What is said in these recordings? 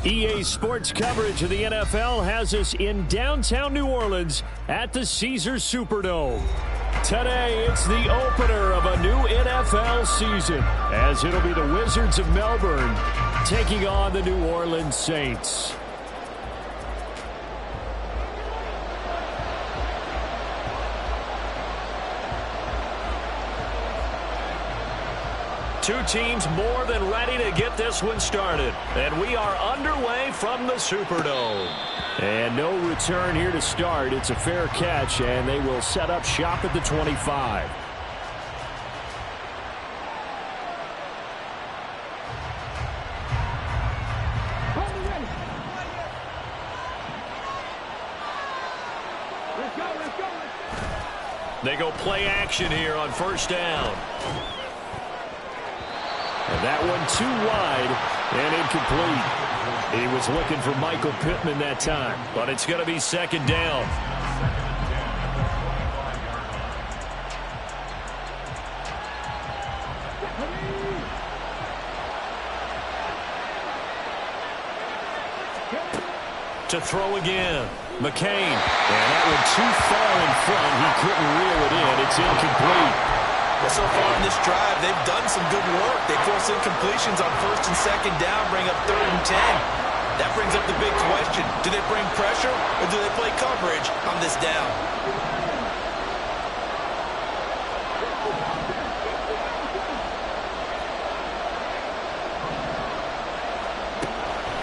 EA Sports coverage of the NFL has us in downtown New Orleans at the Caesars Superdome. Today, it's the opener of a new NFL season, as it'll be the Wizards of Melbourne taking on the New Orleans Saints. Two teams more than ready to get this one started. And we are underway from the Superdome. And no return here to start. It's a fair catch, and they will set up shop at the 25. They go play action here on first down. And that one too wide and incomplete. He was looking for Michael Pittman that time, but it's going to be second down. To throw again, McCain. And that one too far in front. He couldn't reel it in. It's incomplete. Well, so far in this drive, they've done some good work. They force incompletions on first and second down, bring up 3rd and 10. That brings up the big question. Do they bring pressure or do they play coverage on this down?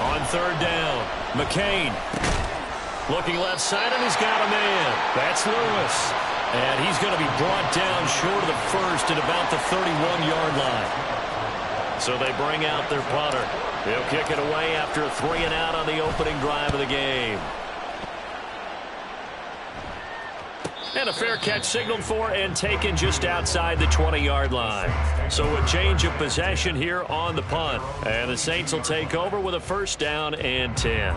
On 3rd down, McCain. Looking left side, and he's got a man. That's Lewis. And he's going to be brought down short of the first at about the 31-yard line. So they bring out their punter. He'll kick it away after a 3-and-out on the opening drive of the game. And a fair catch signaled for and taken just outside the 20-yard line. So a change of possession here on the punt. And the Saints will take over with a first down and 10.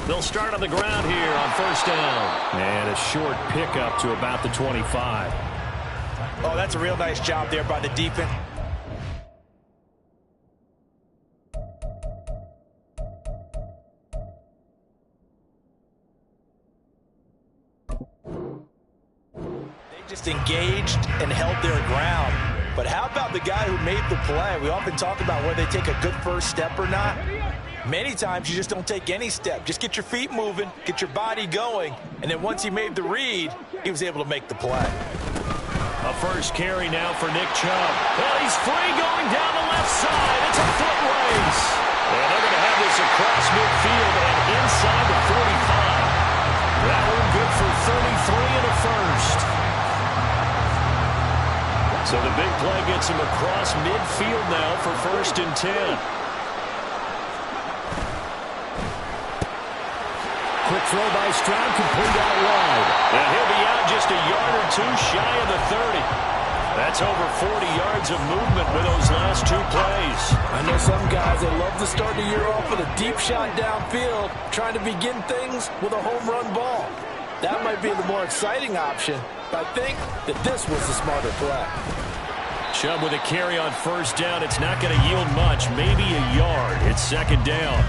They'll start on the ground here on first down. And a short pickup to about the 25. Oh, that's a real nice job there by the defense. They just engaged and held their ground. But how about the guy who made the play? We often talk about whether they take a good first step or not. Many times you just don't take any step. Just get your feet moving, get your body going, and then once he made the read, he was able to make the play. A first carry now for Nick Chubb. Well, he's free going down the left side. It's a foot race. And they're going to have this across midfield and inside the 45. That one good for 33 and a first. So the big play gets him across midfield now for 1st and 10. Quick throw by Stroud, complete out wide. And he'll be out just a yard or two shy of the 30. That's over 40 yards of movement with those last two plays. I know some guys that love to start the year off with a deep shot downfield, trying to begin things with a home run ball. That might be the more exciting option, but I think that this was the smarter play. Chubb with a carry on first down. It's not going to yield much, maybe a yard. It's second down.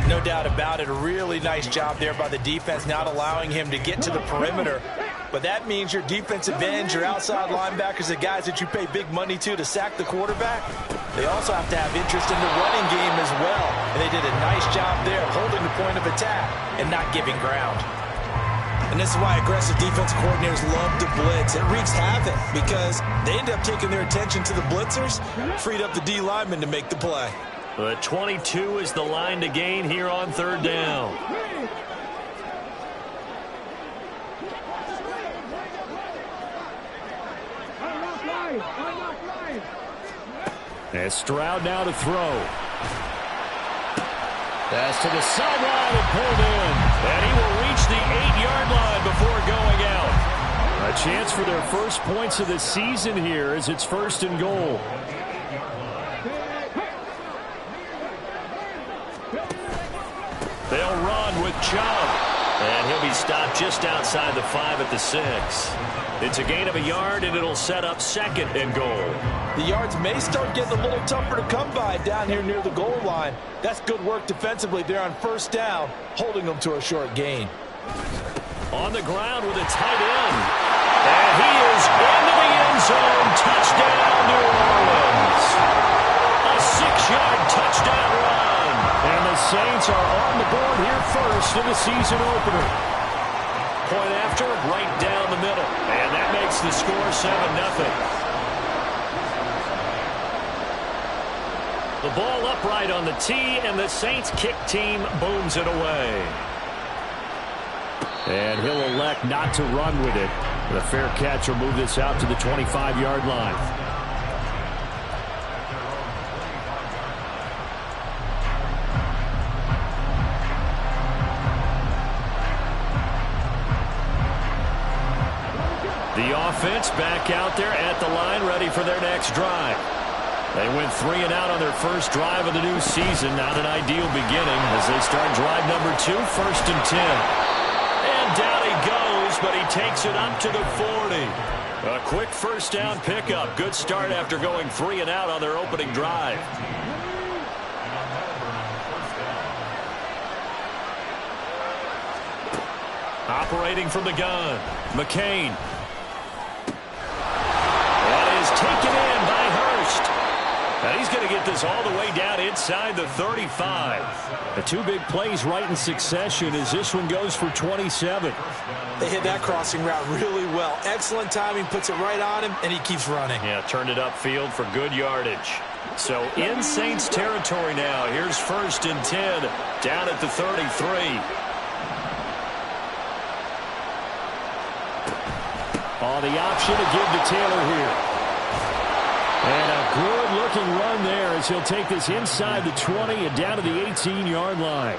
No doubt about it. A really nice job there by the defense, not allowing him to get to the perimeter. But that means your defensive ends, your outside linebackers, the guys that you pay big money to sack the quarterback, they also have to have interest in the running game as well. And they did a nice job there holding the point of attack and not giving ground. And this is why aggressive defensive coordinators love to blitz. It wreaks havoc because they end up taking their attention to the blitzers, freed up the D lineman to make the play. But 22 is the line to gain here on 3rd down. And Stroud now to throw. Pass to the sideline and pulled in. And he will reach the 8-yard line before going out. A chance for their first points of the season here as it's 1st and goal. They'll run with Chubb. And he'll be stopped just outside the 5 at the 6. It's a gain of a yard, and it'll set up 2nd and goal. The yards may start getting a little tougher to come by down here near the goal line. That's good work defensively there on 1st down, holding them to a short gain. On the ground with a tight end. And he is into the end zone. Touchdown, New Orleans. A 6-yard touchdown run. And the Saints are on the board here first in the season opener. Point after, right down the middle. And that makes the score 7-0. The ball upright on the tee, and the Saints kick team booms it away. And he'll elect not to run with it. The fair catch will move this out to the 25-yard line. The offense back out there at the line, ready for their next drive. They went 3 and out on their first drive of the new season. Not an ideal beginning as they start drive number 2, 1st and 10. And down he goes, but he takes it up to the 40. A quick 1st down pickup. Good start after going 3 and out on their opening drive. Operating from the gun, McCain. That is taken in by Hurst. And he's going to get this all the way down inside the 35. The 2 big plays right in succession as this one goes for 27. They hit that crossing route really well. Excellent timing, puts it right on him, and he keeps running. Yeah, turned it upfield for good yardage. So in Saints territory now. Here's 1st and 10 down at the 33. Oh, the option to give to Taylor here. And a good-looking run there as he'll take this inside the 20 and down to the 18-yard line.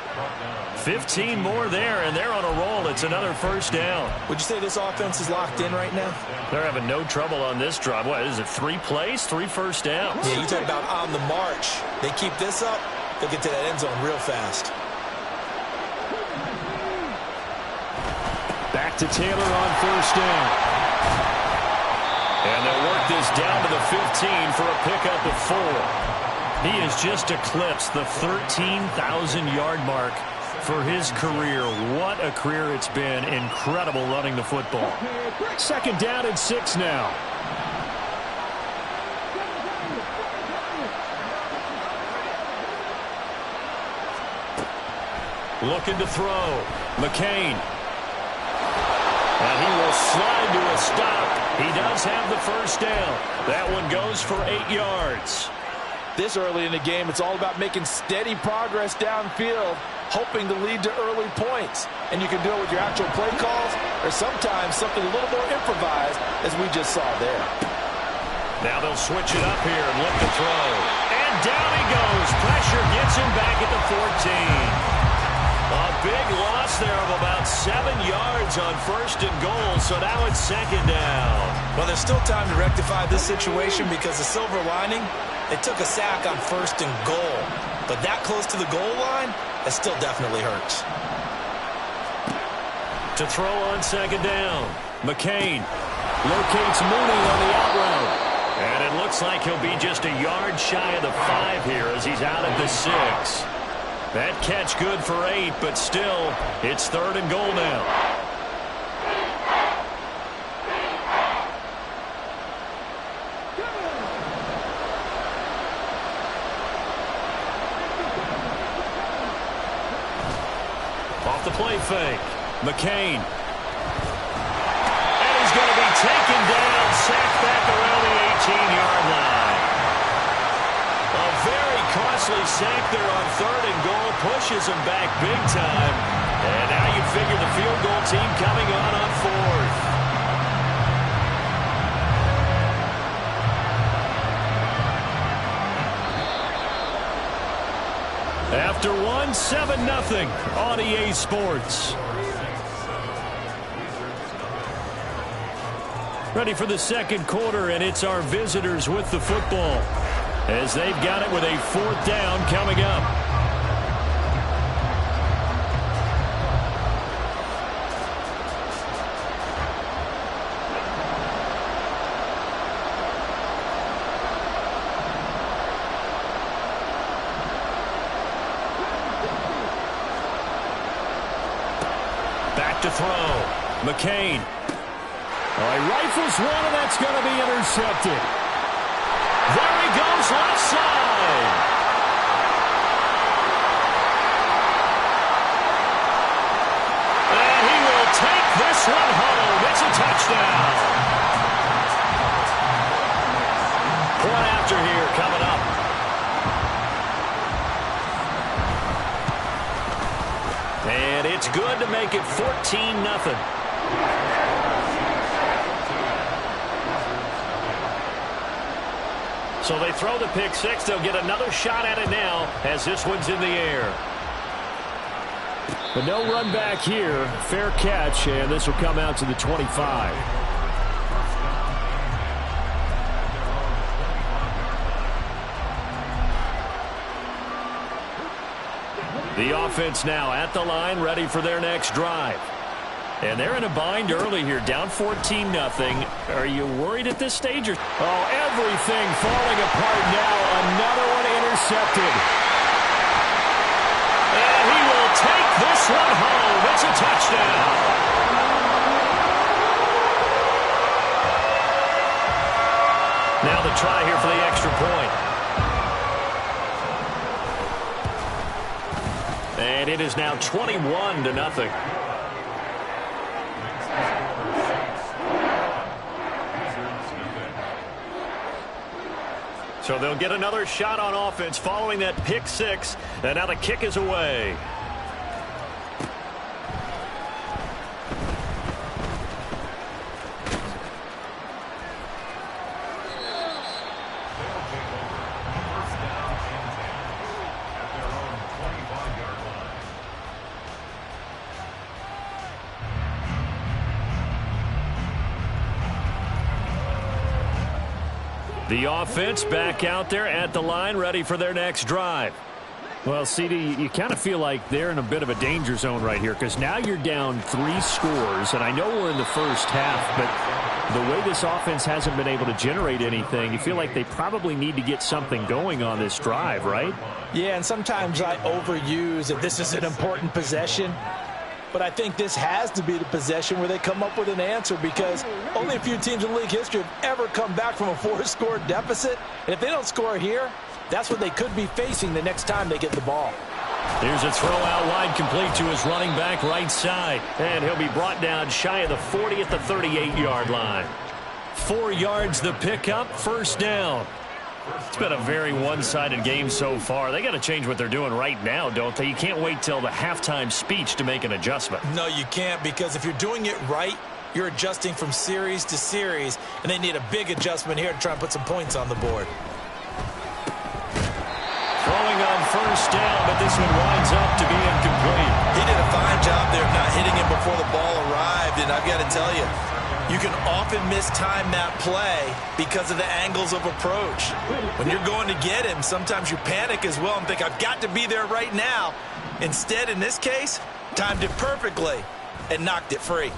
15 more there, and they're on a roll. It's another 1st down. Would you say this offense is locked in right now? They're having no trouble on this drive. What is it, 3 plays, 3 1st downs? Yeah, you talk about on the march. They keep this up, they'll get to that end zone real fast. Back to Taylor on 1st down. And they'll work this down to the 15 for a pickup of 4. He has just eclipsed the 13,000-yard mark for his career. What a career it's been. Incredible running the football. 2nd down and 6 now. Looking to throw. McCain. And he will slide to a stop. He does have the 1st down. That one goes for 8 yards. This early in the game, it's all about making steady progress downfield, hoping to lead to early points. And you can do it with your actual play calls or sometimes something a little more improvised, as we just saw there. Now they'll switch it up here and look to throw. And down he goes. Pressure gets him back at the 14. A big loss there of about 7 yards on 1st and goal, so now it's 2nd down. Well, there's still time to rectify this situation because the silver lining, they took a sack on 1st and goal. But that close to the goal line, that still definitely hurts. To throw on 2nd down, McCain locates Mooney on the out route. And it looks like he'll be just a yard shy of the 5 here as he's out at the 6. That catch good for 8, but still, it's 3rd and goal now. Off the play fake, McCain. And he's going to be taken down, sacked back around the 18-yard line. A very costly sack there on 3rd and goal, pushes him back big time. And now you figure the field goal team coming on 4th. After 1, 7-0 on EA Sports. Ready for the 2nd quarter, and it's our visitors with the football as they've got it with a 4th down coming up. look to throw. McCain. Oh, he rifles one, and that's going to be intercepted. There he goes, left side. And he will take this one home. It's a touchdown. Point after here coming up. And it's good to make it 14-0. So they throw the pick six. They'll get another shot at it now as this one's in the air. But no run back here. Fair catch, and this will come out to the 25. The offense now at the line, ready for their next drive. And they're in a bind early here, down 14-0. Are you worried at this stage? Oh, everything falling apart now. Another one intercepted. And he will take this one home. It's a touchdown. Now the try here for the extra point. And it is now 21-0. So they'll get another shot on offense following that pick six. And now the kick is away. The offense back out there at the line, ready for their next drive. Well, CD, you kind of feel like they're in a bit of a danger zone right here because now you're down 3 scores, and I know we're in the first half, but the way this offense hasn't been able to generate anything, you feel like they probably need to get something going on this drive, right? Yeah, and sometimes I overuse that this is an important possession. But I think this has to be the possession where they come up with an answer because only a few teams in league history have ever come back from a 4-score deficit. And if they don't score here, that's what they could be facing the next time they get the ball. Here's a throw out wide complete to his running back right side. And he'll be brought down shy of the 40 at the 38-yard line. 4 yards the pickup, first down. It's been a very one-sided game so far. They got to change what they're doing right now, don't they? You can't wait till the halftime speech to make an adjustment. No, you can't, because if you're doing it right, you're adjusting from series to series, and they need a big adjustment here to try and put some points on the board. Throwing on first down, but this one winds up to be incomplete. He did a fine job there of not hitting him before the ball arrived, and I've got to tell you, you can often mistime that play because of the angles of approach. When you're going to get him, sometimes you panic as well and think, I've got to be there right now. Instead, in this case, timed it perfectly and knocked it free.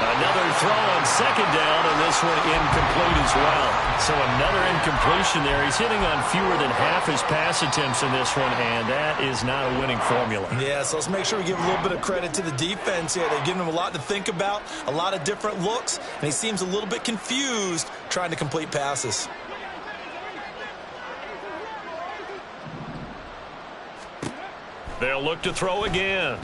Another throw on second down, and this one incomplete as well. So another incompletion there. He's hitting on fewer than half his pass attempts in this one, and that is not a winning formula. Yeah, so let's make sure we give a little bit of credit to the defense here. They've given him a lot to think about, a lot of different looks, and he seems a little bit confused trying to complete passes. They'll look to throw again.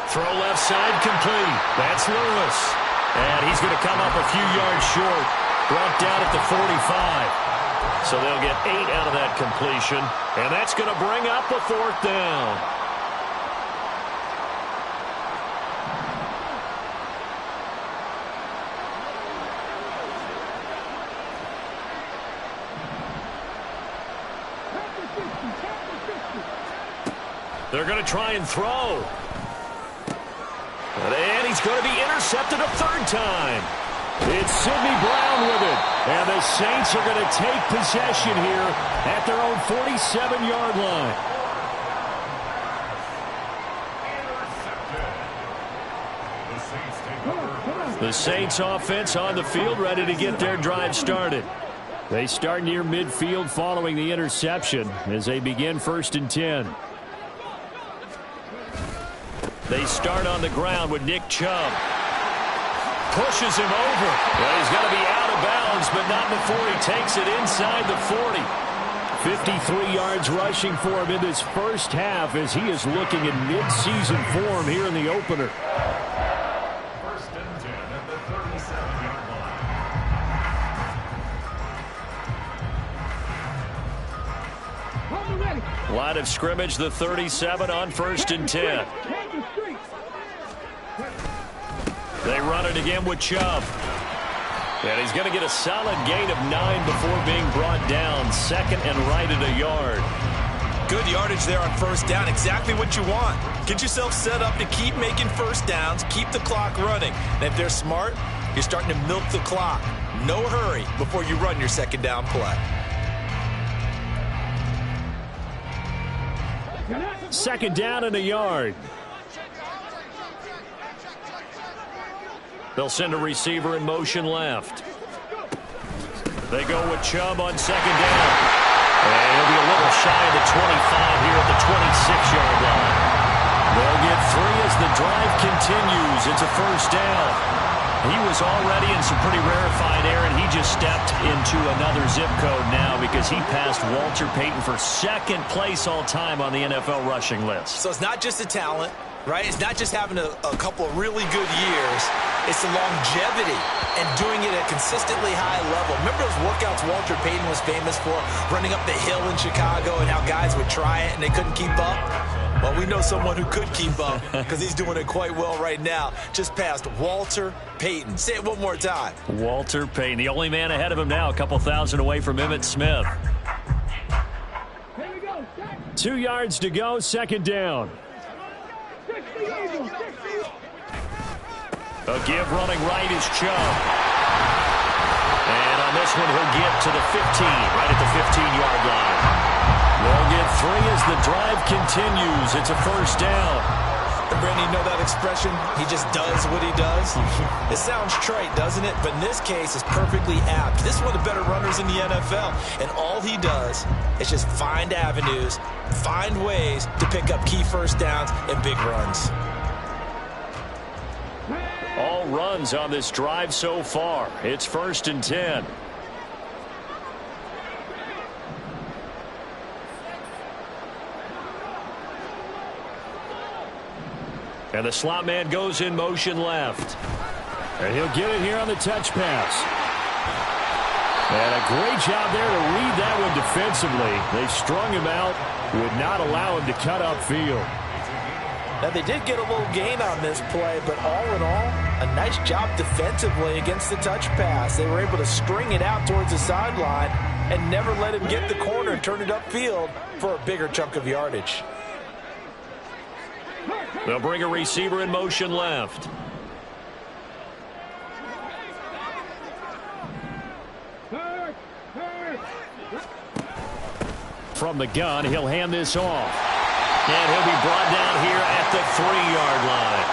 Throw left side complete. That's Lewis. And he's going to come up a few yards short. Brought down at the 45. So they'll get 8 out of that completion. And that's going to bring up a 4th down. They're going to try and throw. And he's going to be intercepted a 3rd time. It's Sidney Brown with it. And the Saints are going to take possession here at their own 47-yard line. The Saints offense on the field, ready to get their drive started. They start near midfield following the interception as they begin 1st and 10. They start on the ground with Nick Chubb. Pushes him over. Well, he's got to be out of bounds, but not before he takes it inside the 40. 53 yards rushing for him in this first half as he is looking in mid-season form here in the opener. First and 10 at the 37-yard line. Line of scrimmage, the 37 on 1st and 10. They run it again with Chubb. And he's going to get a solid gain of 9 before being brought down. Second and right at a yard. Good yardage there on 1st down. Exactly what you want. Get yourself set up to keep making 1st downs. Keep the clock running. And if they're smart, you're starting to milk the clock. No hurry before you run your 2nd down play. 2nd down and a yard. They'll send a receiver in motion left. They go with Chubb on 2nd down. And he'll be a little shy of the 25 here at the 26-yard line. They'll get 3 as the drive continues. It's a 1st down. He was already in some pretty rarefied air, and he just stepped into another zip code now because he passed Walter Payton for 2nd place all time on the NFL rushing list. So it's not just the talent, right? It's not just having a couple of really good years. It's the longevity and doing it at a consistently high level. Remember those workouts Walter Payton was famous for, running up the hill in Chicago and how guys would try it and they couldn't keep up? Well, we know someone who could keep up because he's doing it quite well right now. Just past Walter Payton. Say it one more time. Walter Payton, the only man ahead of him now, a couple thousand away from Emmitt Smith. 2 yards to go, 2nd down. A give running right is Chubb. And on this one, he'll get to the 15, right at the 15-yard line. They'll get 3 as the drive continues. It's a 1st down. And Brandon, you know that expression? He just does what he does. It sounds trite, doesn't it? But in this case, it's perfectly apt. This is one of the better runners in the NFL. And all he does is just find avenues, find ways to pick up key 1st downs and big runs. All runs on this drive so far. It's 1st and 10. And the slot man goes in motion left. And he'll get it here on the touch pass. And a great job there to read that one defensively. They strung him out, would not allow him to cut upfield. Now, they did get a little gain on this play, but all in all, a nice job defensively against the touch pass. They were able to string it out towards the sideline and never let him get the corner and turn it upfield for a bigger chunk of yardage. They'll bring a receiver in motion left. From the gun, he'll hand this off. And he'll be brought down here at the 3-yard line.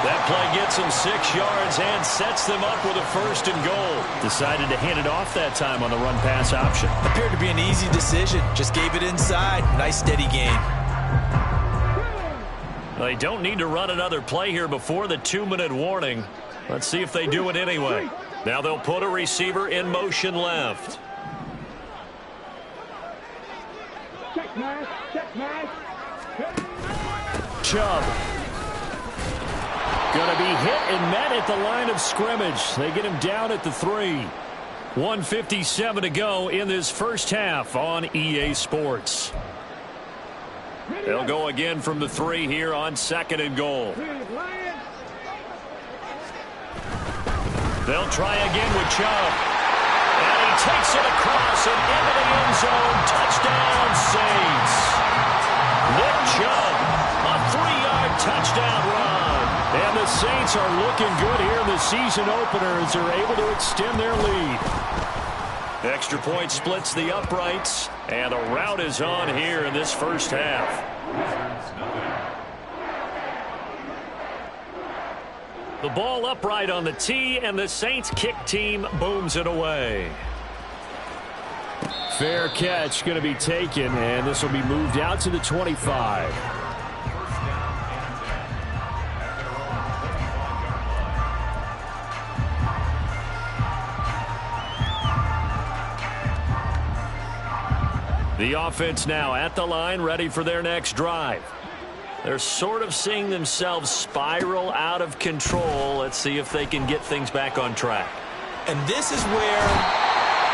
That play gets him 6 yards and sets them up with a 1st and goal. Decided to hand it off that time on the run-pass option. Appeared to be an easy decision. Just gave it inside. Nice steady gain. They don't need to run another play here before the 2-minute warning. Let's see if they do it anyway. Now they'll put a receiver in motion left. Chubb. Going to be hit and met at the line of scrimmage. They get him down at the 3. 1:57 to go in this first half on EA Sports. They'll go again from the 3 here on 2nd and goal. They'll try again with Chubb. And he takes it across and into the end zone. Touchdown, Saints. Nick Chubb, a 3-yard touchdown run. And the Saints are looking good here in the season opener as they're able to extend their lead. Extra point splits the uprights, and a rout is on here in this first half. The ball upright on the tee, and the Saints kick team booms it away. Fair catch going to be taken, and this will be moved out to the 25. The offense now at the line, ready for their next drive. They're sort of seeing themselves spiral out of control. Let's see if they can get things back on track. And this is where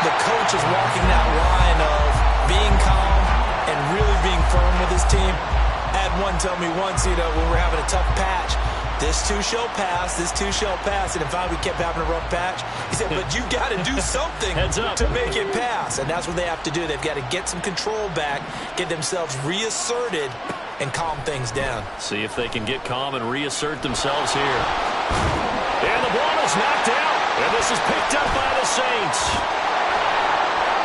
the coach is walking that line of being calm and really being firm with his team. I had one tell me once, when we're having a tough patch, this too shall pass, this too shall pass. And if we kept having a rough patch, he said, but you got to do something to make it pass. And that's what they have to do. They've got to get some control back, get themselves reasserted, and calm things down. See if they can get calm and reassert themselves here. And the ball is knocked out. And this is picked up by the Saints.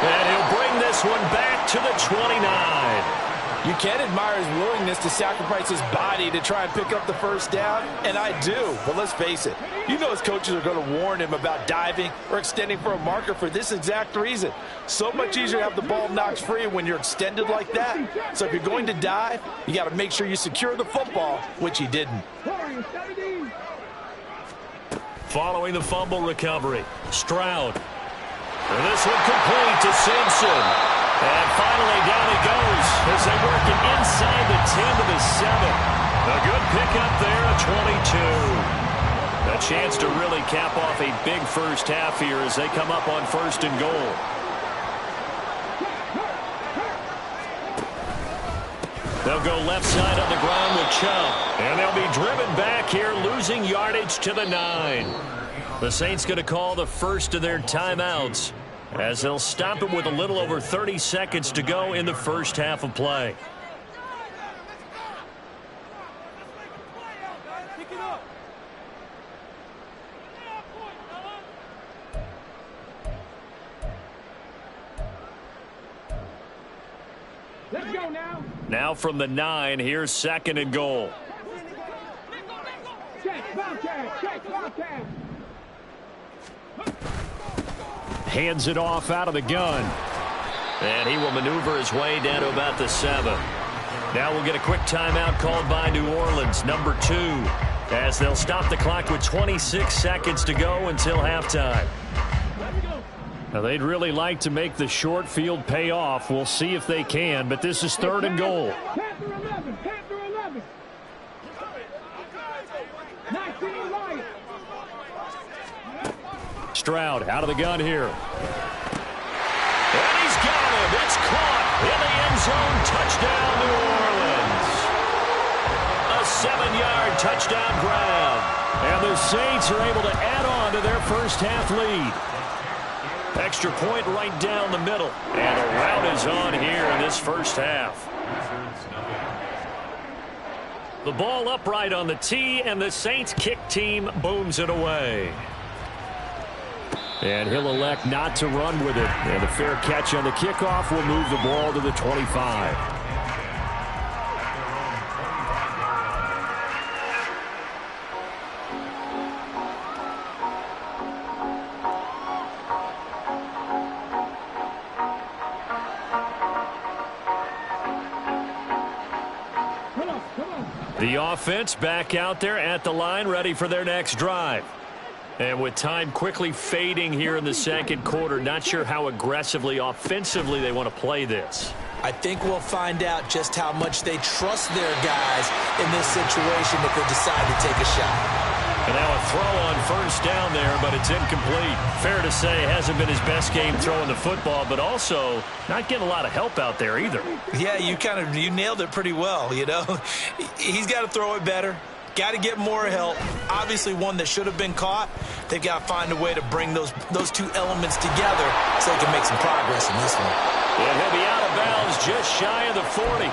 And he'll bring this one back to the 29. You can admire his willingness to sacrifice his body to try and pick up the first down, and I do. But let's face it, his coaches are going to warn him about diving or extending for a marker for this exact reason. So much easier to have the ball knocked free when you're extended like that. So if you're going to dive, you got to make sure you secure the football, which he didn't. Following the fumble recovery, Stroud. And this one complete to Simpson. And finally, down he goes as they work it inside the 10 to the 7. A good pickup there, a 22. A chance to really cap off a big first half here as they come up on 1st and goal. They'll go left side on the ground with Chubb. And they'll be driven back here, losing yardage to the 9. The Saints going to call the first of their timeouts, as they'll stop it with a little over 30 seconds to go in the first half of play. Let's go now. Now from the 9, here's 2nd and goal. Check, Bobcat. Hands it off out of the gun. And he will maneuver his way down to about the 7. Now we'll get a quick timeout called by New Orleans, number 2, as they'll stop the clock with 26 seconds to go until halftime. Now they'd really like to make the short field pay off. We'll see if they can, but this is 3rd and goal. Panther 11. 19 Lions. Stroud out of the gun here. And he's got it. It's caught in the end zone. Touchdown, New Orleans. A 7-yard touchdown grab. And the Saints are able to add on to their first half lead. Extra point right down the middle. And a rout is on here in this first half. The ball upright on the tee, and the Saints kick team booms it away. And he'll elect not to run with it. And a fair catch on the kickoff will move the ball to the 25. The offense back out there at the line, ready for their next drive. And with time quickly fading here in the second quarter, not sure how aggressively, offensively they want to play this. I think we'll find out just how much they trust their guys in this situation if they decide to take a shot. And now a throw on first down there, but it's incomplete. Fair to say, hasn't been his best game throwing the football, but also not getting a lot of help out there either. Yeah, you nailed it pretty well, He's got to throw it better. Got to get more help. Obviously one that should have been caught. They've got to find a way to bring those two elements together so they can make some progress in this one. And he'll be out of bounds just shy of the 40.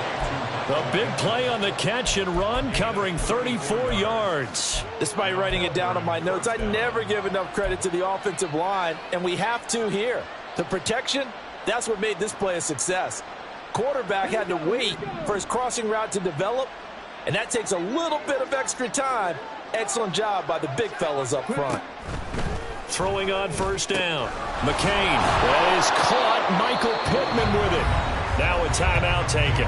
A big play on the catch and run, covering 34 yards. Despite writing it down on my notes, I never give enough credit to the offensive line, and we have to here. The protection, that's what made this play a success. Quarterback had to wait for his crossing route to develop, and that takes a little bit of extra time. Excellent job by the big fellas up front. Throwing on first down. McCain is caught. Michael Pittman with it. Now a timeout taken.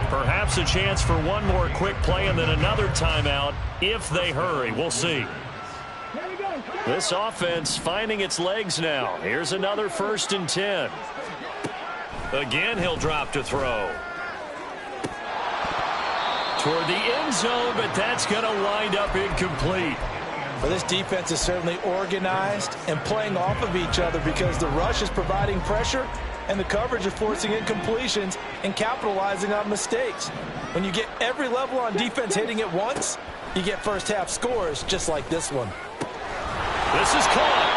Perhaps a chance for one more quick play and then another timeout if they hurry. We'll see. This offense finding its legs now. Here's another 1st and 10. Again, he'll drop to throw. Toward the end zone, but that's going to wind up incomplete. Well, this defense is certainly organized and playing off of each other because the rush is providing pressure and the coverage is forcing incompletions and capitalizing on mistakes. When you get every level on defense hitting at once, you get first half scores just like this one. This is caught,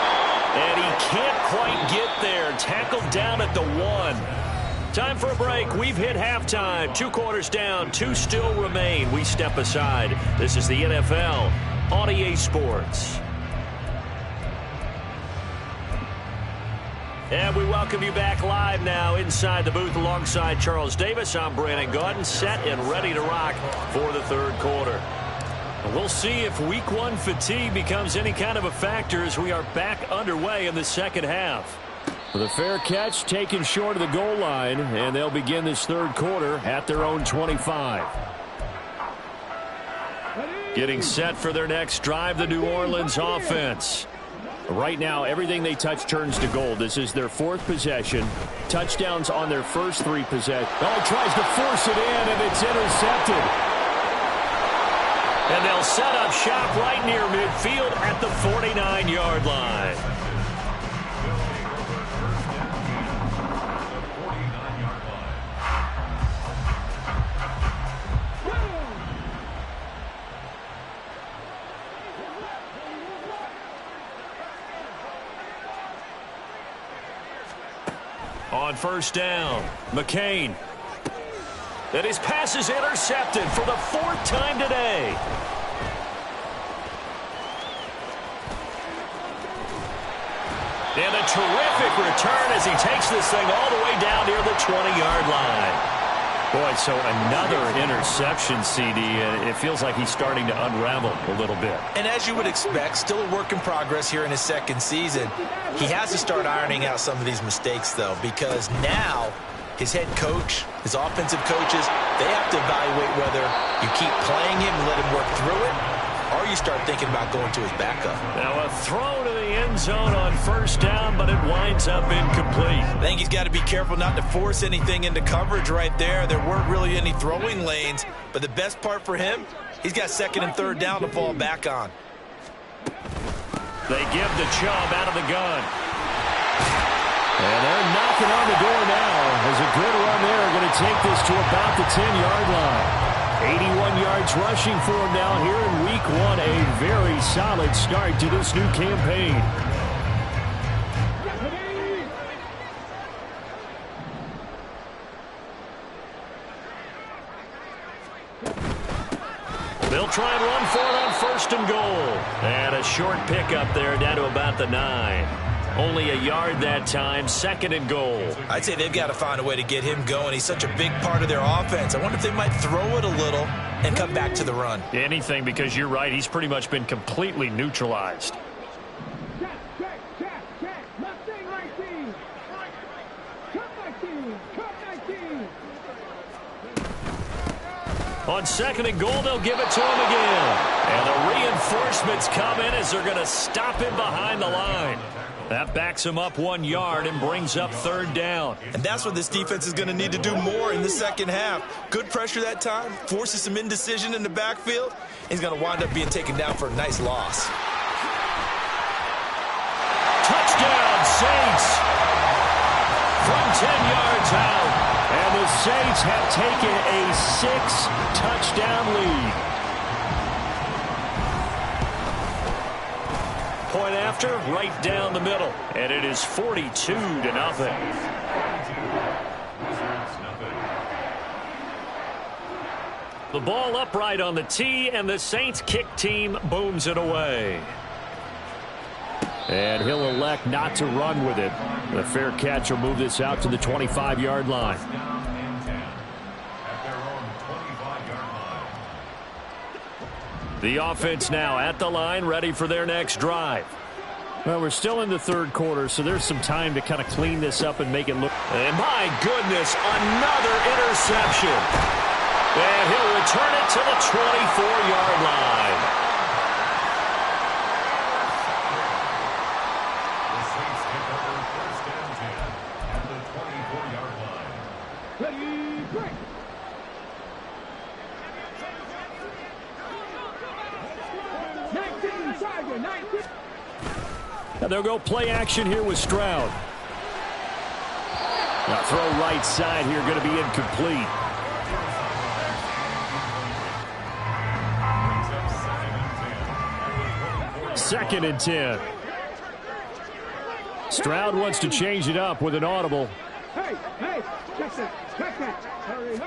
and he can't quite get there. Tackled down at the 1. Time for a break. We've hit halftime. 2 quarters down, 2 still remain. We step aside. This is the NFL on EA Sports. And we welcome you back live now inside the booth alongside Charles Davis. I'm Brandon Gaudin, set and ready to rock for the third quarter. And we'll see if week 1 fatigue becomes any kind of a factor as we are back underway in the second half. The fair catch taken short of the goal line, and they'll begin this third quarter at their own 25. Getting set for their next drive, the New Orleans offense. Right now, everything they touch turns to gold. This is their 4th possession. Touchdowns on their first 3 possessions. Oh, tries to force it in, and it's intercepted. And they'll set up shop right near midfield at the 49-yard line. On first down, McCain. And his pass is intercepted for the 4th time today. And a terrific return as he takes this thing all the way down near the 20-yard line. Boy, so another interception, CD, and it feels like he's starting to unravel a little bit. And as you would expect, still a work in progress here in his second season. He has to start ironing out some of these mistakes, though, because now his head coach, his offensive coaches, they have to evaluate whether you keep playing him and let him work through it, or you start thinking about going to his backup. Now a throw to the end zone on first down, but it winds up incomplete. I think he's got to be careful not to force anything into coverage right there. There weren't really any throwing lanes, but the best part for him, he's got 2nd and 3rd down to fall back on. They give the Chubb out of the gun. And they're knocking on the door now as a good run there going to take this to about the 10-yard line. 81 yards rushing for him now here in week 1. A very solid start to this new campaign. They'll try and run for it on 1st and goal. And a short pickup there down to about the 9. Only a yard that time, 2nd and goal. I'd say they've got to find a way to get him going. He's such a big part of their offense. I wonder if they might throw it a little and come back to the run. Anything, because you're right. He's pretty much been completely neutralized. On 2nd and goal, they'll give it to him again. And the reinforcements come in as they're going to stop him behind the line. That backs him up 1 yard and brings up 3rd down. And that's what this defense is going to need to do more in the second half. Good pressure that time, forces some indecision in the backfield. He's going to wind up being taken down for a nice loss. Touchdown, Saints! From 10 yards out. And the Saints have taken a 6-touchdown lead. Point after, right down the middle. And it is 42-0. The ball upright on the tee, and the Saints kick team booms it away. And he'll elect not to run with it. The fair catch will move this out to the 25-yard line. The offense now at the line, ready for their next drive. Well, we're still in the third quarter, so there's some time to kind of clean this up and make it look. And my goodness, another interception. And he'll return it to the 24-yard line. Break. Now they'll go play action here with Stroud. Now throw right side here, going to be incomplete. Second and 10. Stroud wants to change it up with an audible. Hey, check that. Hurry.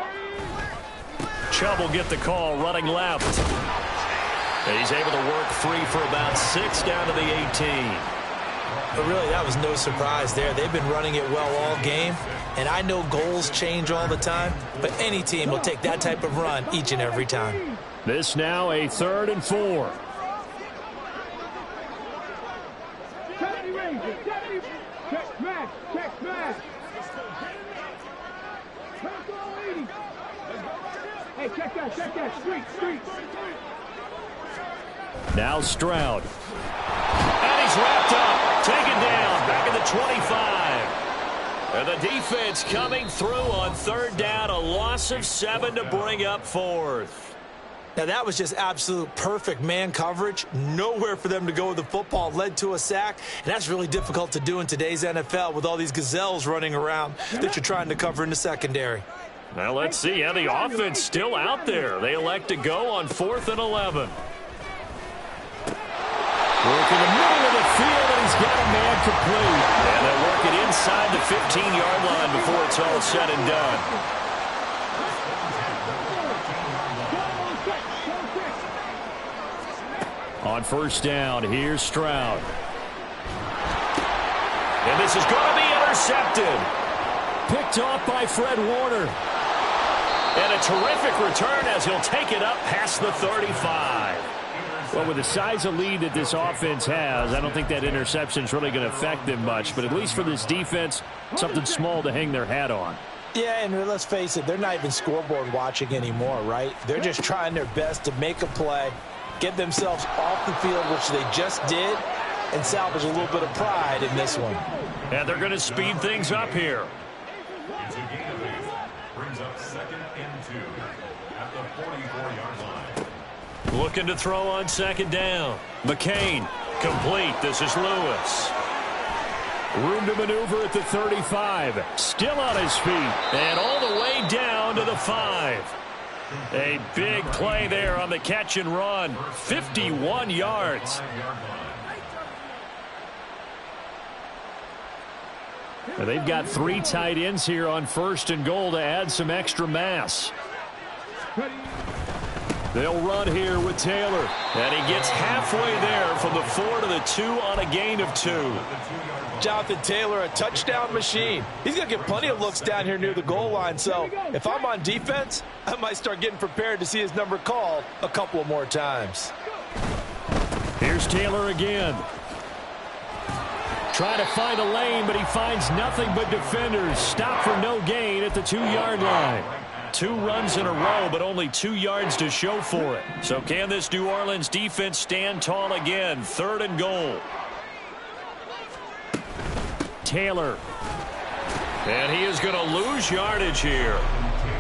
Chubb will get the call running left. And he's able to work free for about 6 down to the 18. But really, that was no surprise there. They've been running it well all game. And I know goals change all the time, but any team will take that type of run each and every time. This now a 3rd and 4. Check smash. Hey, check that. Street. Now Stroud. And he's wrapped up. Taken down. Back at the 25. And the defense coming through on 3rd down. A loss of 7 to bring up 4th. Now, that was just absolute perfect man coverage. Nowhere for them to go with the football. Led to a sack. And that's really difficult to do in today's NFL with all these gazelles running around that you're trying to cover in the secondary. Now, let's see how the offense still out there. They elect to go on 4th and 11. Work in the middle of the field, and he's got a man complete. And they'll work it inside the 15-yard line before it's all said and done. On 1st down, here's Stroud. And this is going to be intercepted. Picked off by Fred Warner. And a terrific return as he'll take it up past the 35. Well, with the size of lead that this offense has, I don't think that interception is really going to affect them much. But at least for this defense, something small to hang their hat on. Yeah, and let's face it, they're not even scoreboard watching anymore, right? They're just trying their best to make a play, get themselves off the field, which they just did, and salvage a little bit of pride in this one. And they're going to speed things up here. It's a gain of 8. Brings up 2nd and 2 at the 44-yard line. Looking to throw on 2nd down. McCain, complete. This is Lewis. Room to maneuver at the 35. Still on his feet. And all the way down to the 5. A big play there on the catch and run. 51 yards. Well, they've got 3 tight ends here on 1st and goal to add some extra mass. They'll run here with Taylor. And he gets halfway there from the 4 to the 2 on a gain of 2. Jonathan Taylor, a touchdown machine. He's going to get plenty of looks down here near the goal line. So if I'm on defense, I might start getting prepared to see his number called a couple more times. Here's Taylor again. Trying to find a lane, but he finds nothing but defenders. Stop for no gain at the 2-yard line. 2 runs in a row, but only 2 yards to show for it. So can this New Orleans defense stand tall again? 3rd and goal. Taylor. And he is going to lose yardage here.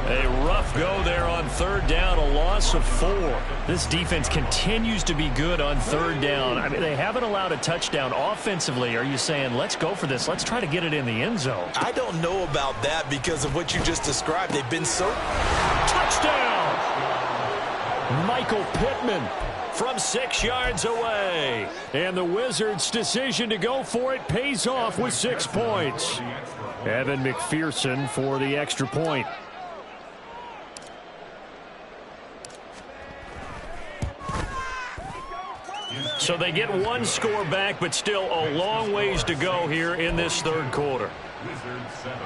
A rough go there on 3rd down, a loss of 4. This defense continues to be good on 3rd down. I mean, they haven't allowed a touchdown offensively. Are you saying, let's go for this? Let's try to get it in the end zone. I don't know about that because of what you just described. They've been so... Touchdown! Michael Pittman from 6 yards away. And the Wizards' decision to go for it pays off with 6 points. Evan McPherson for the extra point. So they get 1 score back, but still a long ways to go here in this 3rd quarter. Wizards 7.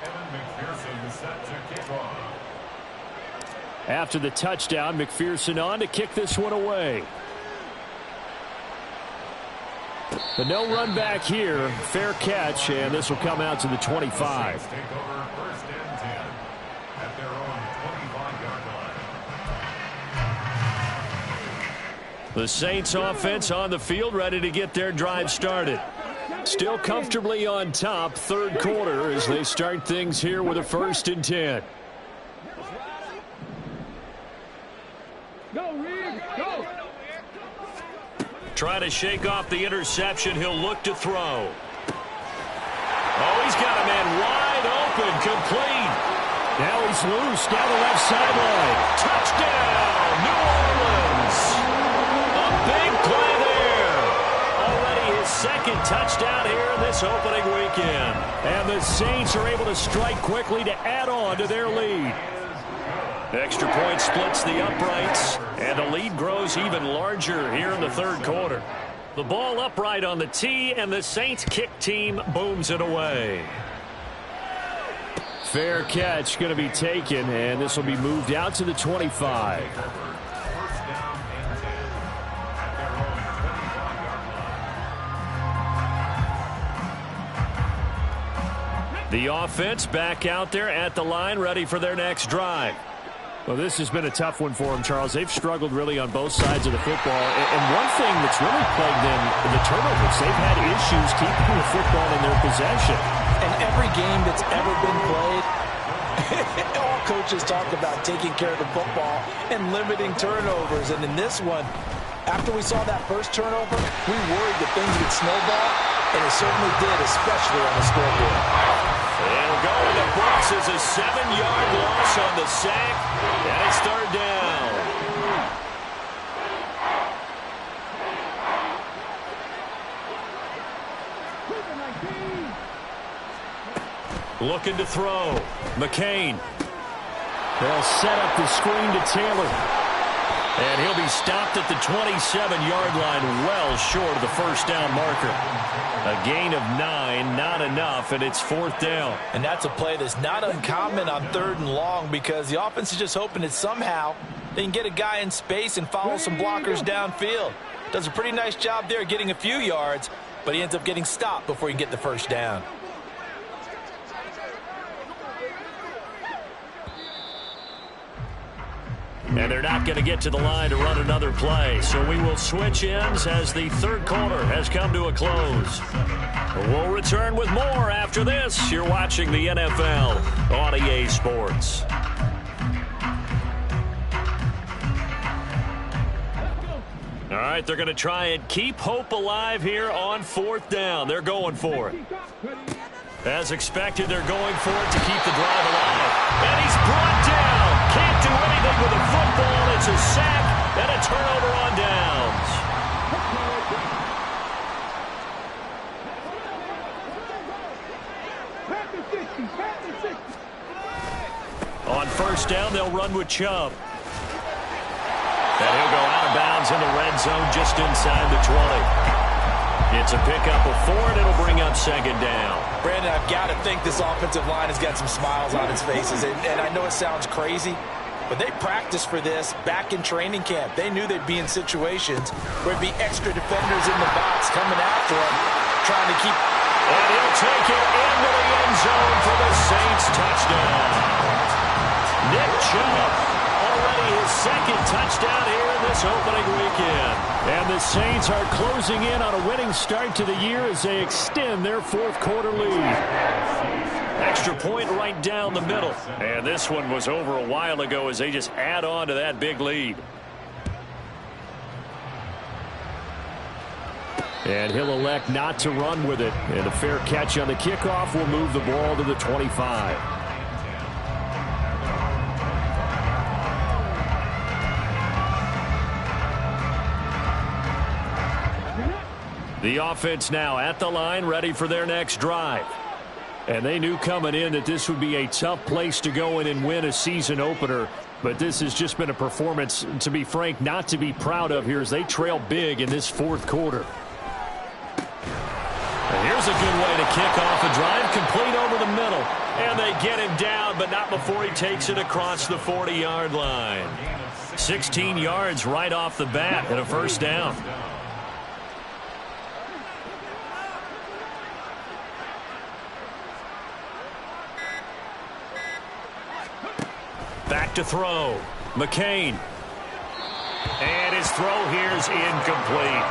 Evan McPherson set to kick off. After the touchdown, McPherson on to kick this one away. But no run back here. Fair catch, and this will come out to the 25. Take over 1st and 10 at their own 25-yard line. The Saints offense on the field, ready to get their drive started. Still comfortably on top, third quarter, as they start things here with a 1st and 10. Go, Reed, go. Trying to shake off the interception. He'll look to throw. Oh, he's got a man wide open, complete. Now he's loose down the left sideline. Touchdown, New Orleans. A big play there. Already his 2nd touchdown here in this opening weekend. And the Saints are able to strike quickly to add on to their lead. Extra point splits the uprights, and the lead grows even larger here in the third quarter. The ball upright on the tee, and the Saints kick team booms it away. Fair catch going to be taken, and this will be moved out to the 25. The offense back out there at the line, ready for their next drive. Well, this has been a tough one for them, Charles. They've struggled really on both sides of the football. And one thing that's really plagued them, the turnovers. They've had issues keeping the football in their possession. And every game that's ever been played, all coaches talk about taking care of the football and limiting turnovers. And in this one, after we saw that first turnover, we worried that things would snowball, and it certainly did, especially on the scoreboard. It'll go in the books as a 7-yard loss on the sack, and it's 3rd down. Looking to throw. McCain. They'll set up the screen to Taylor. And he'll be stopped at the 27-yard line, well short of the 1st down marker. A gain of 9, not enough, and it's 4th down. And that's a play that's not uncommon on 3rd and long, because the offense is just hoping that somehow they can get a guy in space and follow some blockers downfield. Does a pretty nice job there getting a few yards, but he ends up getting stopped before he can get the 1st down. And they're not going to get to the line to run another play. So we will switch ends as the third quarter has come to a close. We'll return with more after this. You're watching the NFL on EA Sports. All right, they're going to try and keep hope alive here on 4th down. They're going for it. As expected, they're going for it to keep the drive alive. And he's brought down. Can't do anything with the football. It's a sack and a turnover on downs. On 1st down, they'll run with Chubb. And he'll go out of bounds in the red zone just inside the 20. It's a pickup of 4, and it'll bring up 2nd down. Brandon, I've got to think this offensive line has got some smiles on its faces. And I know it sounds crazy, but they practiced for this back in training camp. They knew they'd be in situations where there'd be extra defenders in the box coming after them, trying to keep. And he'll take it into the end zone for the Saints touchdown. Nick Chubb, already his 2nd touchdown here in this opening weekend. And the Saints are closing in on a winning start to the year as they extend their 4th quarter lead. Extra point right down the middle. And this one was over a while ago as they just add on to that big lead. And he'll elect not to run with it. And a fair catch on the kickoff will move the ball to the 25. The offense now at the line, ready for their next drive. And they knew coming in that this would be a tough place to go in and win a season opener. But this has just been a performance, to be frank, not to be proud of here as they trail big in this 4th quarter. And here's a good way to kick off a drive, complete over the middle. And they get him down, but not before he takes it across the 40-yard line. 16 yards right off the bat and a 1st down. Back to throw. McCain. And his throw here is incomplete.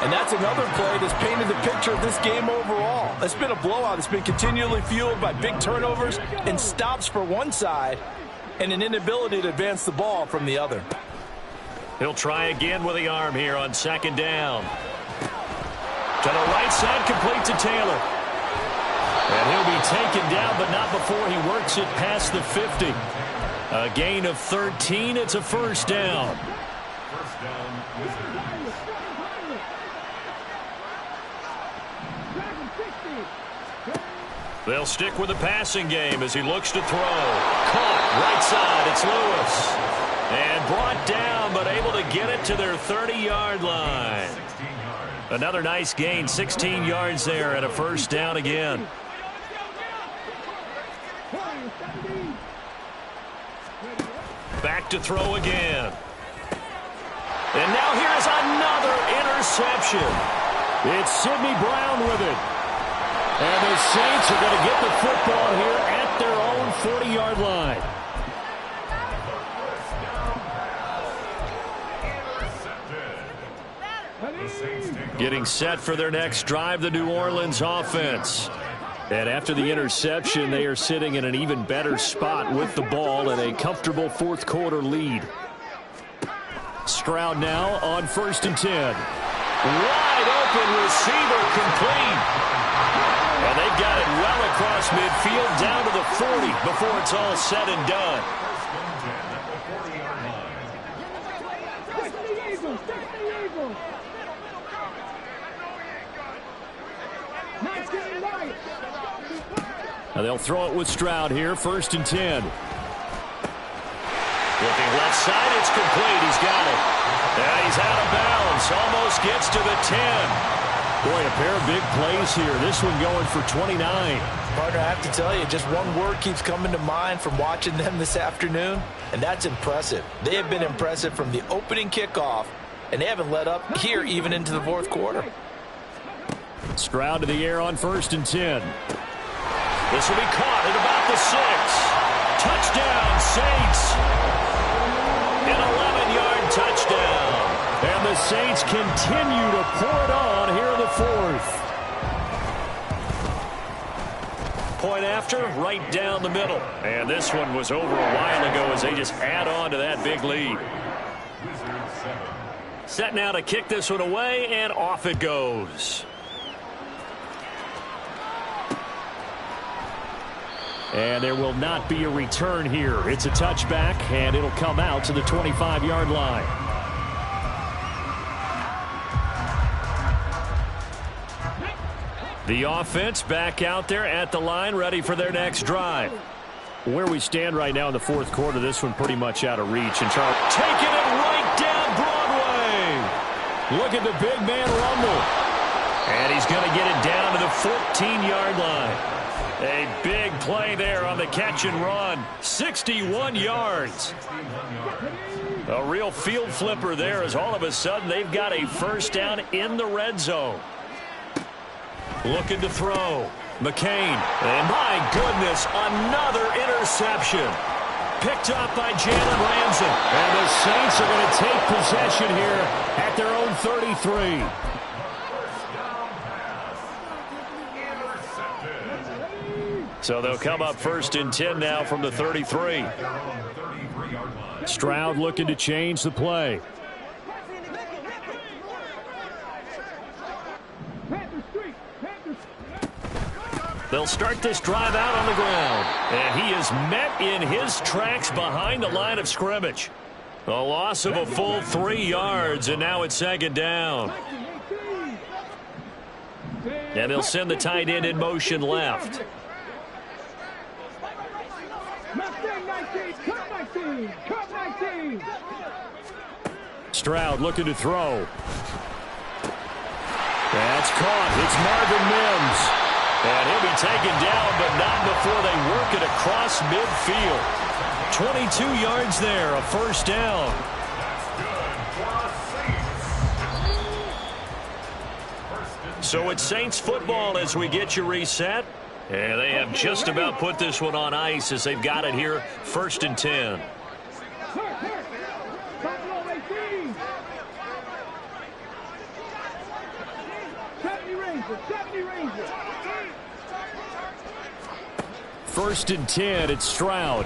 And that's another play that's painted the picture of this game overall. It's been a blowout. It's been continually fueled by big turnovers and stops for one side and an inability to advance the ball from the other. He'll try again with the arm here on second down. To the right side, complete to Taylor. And he'll be taken down, but not before he works it past the 50. A gain of 13. It's a first down. First down, Wizards. They'll stick with the passing game as he looks to throw. Caught right side. It's Lewis. And brought down, but able to get it to their 30-yard line. Another nice gain, 16 yards there, and a first down again. Back to throw again. And now here's another interception. It's Sidney Brown with it. And the Saints are going to get the football here at their own 40-yard line. Getting set for their next drive, the New Orleans offense. And after the interception, they are sitting in an even better spot with the ball and a comfortable fourth quarter lead. Stroud now on 1st and 10. Wide open receiver complete. And they've got it well across midfield down to the 40 before it's all said and done. Now they'll throw it with Stroud here, 1st and 10. Looking left side, it's complete. He's got it. And he's out of bounds. Almost gets to the 10. Boy, a pair of big plays here. This one going for 29. Partner, I have to tell you, just one word keeps coming to mind from watching them this afternoon, and that's impressive. They have been impressive from the opening kickoff, and they haven't let up here even into the fourth quarter. Stroud to the air on 1st and 10. This will be caught at about the 6. Touchdown, Saints. An 11-yard touchdown. And the Saints continue to pour it on here in the 4th. Point after, right down the middle. And this one was over a while ago as they just add on to that big lead. Set now to kick this one away, and off it goes. And there will not be a return here. It's a touchback, and it'll come out to the 25-yard line. The offense back out there at the line, ready for their next drive. Where we stand right now in the fourth quarter, this one pretty much out of reach. And Charles taking it right down Broadway. Look at the big man rumble. And he's going to get it down to the 14-yard line. A big play there on the catch and run. 61 yards. A real field flipper there as all of a sudden they've got a first down in the red zone. Looking to throw. McCain. And my goodness, another interception. Picked up by Jalen Ramsey. And the Saints are going to take possession here at their own 33. So they'll come up 1st and 10 now from the 33. Stroud looking to change the play. They'll start this drive out on the ground. And he is met in his tracks behind the line of scrimmage. A loss of a full 3 yards, and now it's 2nd down. And they'll send the tight end in motion left. Stroud looking to throw. That's caught. It's Marvin Mims. And he'll be taken down, but not before they work it across midfield. 22 yards there, a first down. So it's Saints football as we get you reset. And they have just about put this one on ice as they've got it here, 1st and 10. 70 Rangers. 1st and 10, it's Stroud.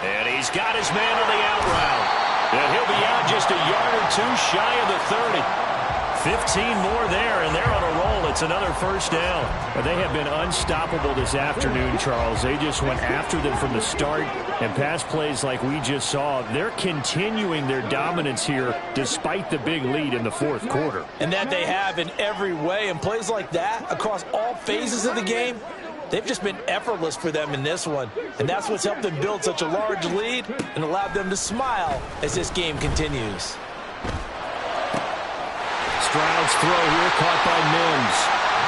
And he's got his man on the out route. And he'll be out just a yard or two shy of the 30. 15 more there, and they're on a roll. It's another 1st down. And they have been unstoppable this afternoon, Charles. They just went after them from the start, and pass plays like we just saw. They're continuing their dominance here despite the big lead in the 4th quarter. And that they have in every way. And plays like that across all phases of the game, they've just been effortless for them in this one. And that's what's helped them build such a large lead and allowed them to smile as this game continues. Stroud's throw here caught by Mims.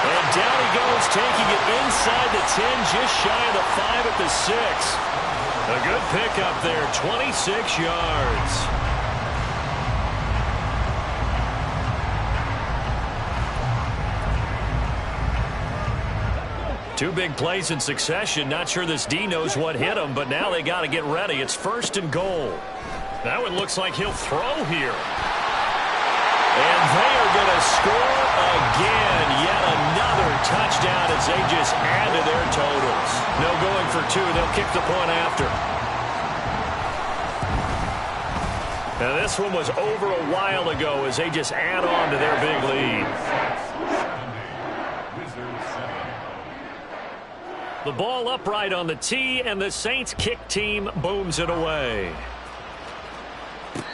And down he goes, taking it inside the 10, just shy of the 5 at the 6. A good pickup there, 26 yards. Two big plays in succession. Not sure this D knows what hit him, but now they got to get ready. It's 1st and goal. That one looks like he'll throw here. And they are going to score again. Yet another touchdown as they just add to their totals. No going for 2. They'll kick the point after. Now this one was over a while ago as they just add on to their big lead. The ball upright on the tee, and the Saints kick team booms it away.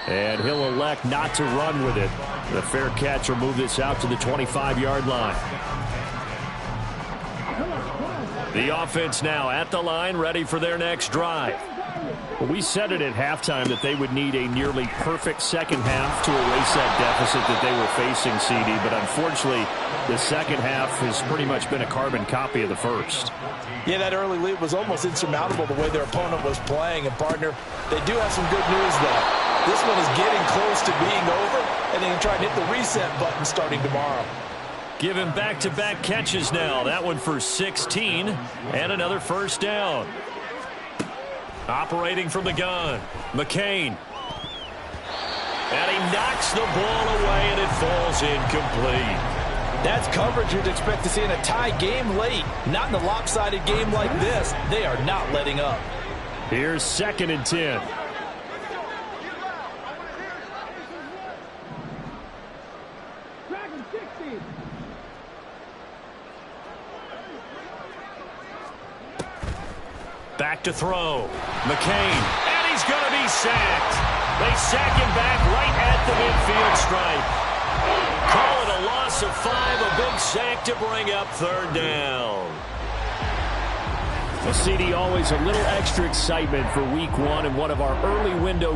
And he'll elect not to run with it. The fair catch will move this out to the 25-yard line. The offense now at the line, ready for their next drive. Well, we said it at halftime that they would need a nearly perfect second half to erase that deficit that they were facing, CD. But unfortunately, the second half has pretty much been a carbon copy of the first. Yeah, that early lead was almost insurmountable the way their opponent was playing. And, partner, they do have some good news, though. This one is getting close to being over, and they can try and hit the reset button starting tomorrow. Given back-to-back catches now. That one for 16, and another 1st down. Operating from the gun, McCain. And he knocks the ball away, and it falls incomplete. That's coverage you'd expect to see in a tie game late. Not in a lopsided game like this. They are not letting up. Here's 2nd and 10. Dragon 60. Back to throw. McCain. And he's going to be sacked. They sack him back right at the midfield stripe. Call it a loss of 5. A big sack to bring up 3rd down. Well, CD, always a little extra excitement for week 1 and one of our early window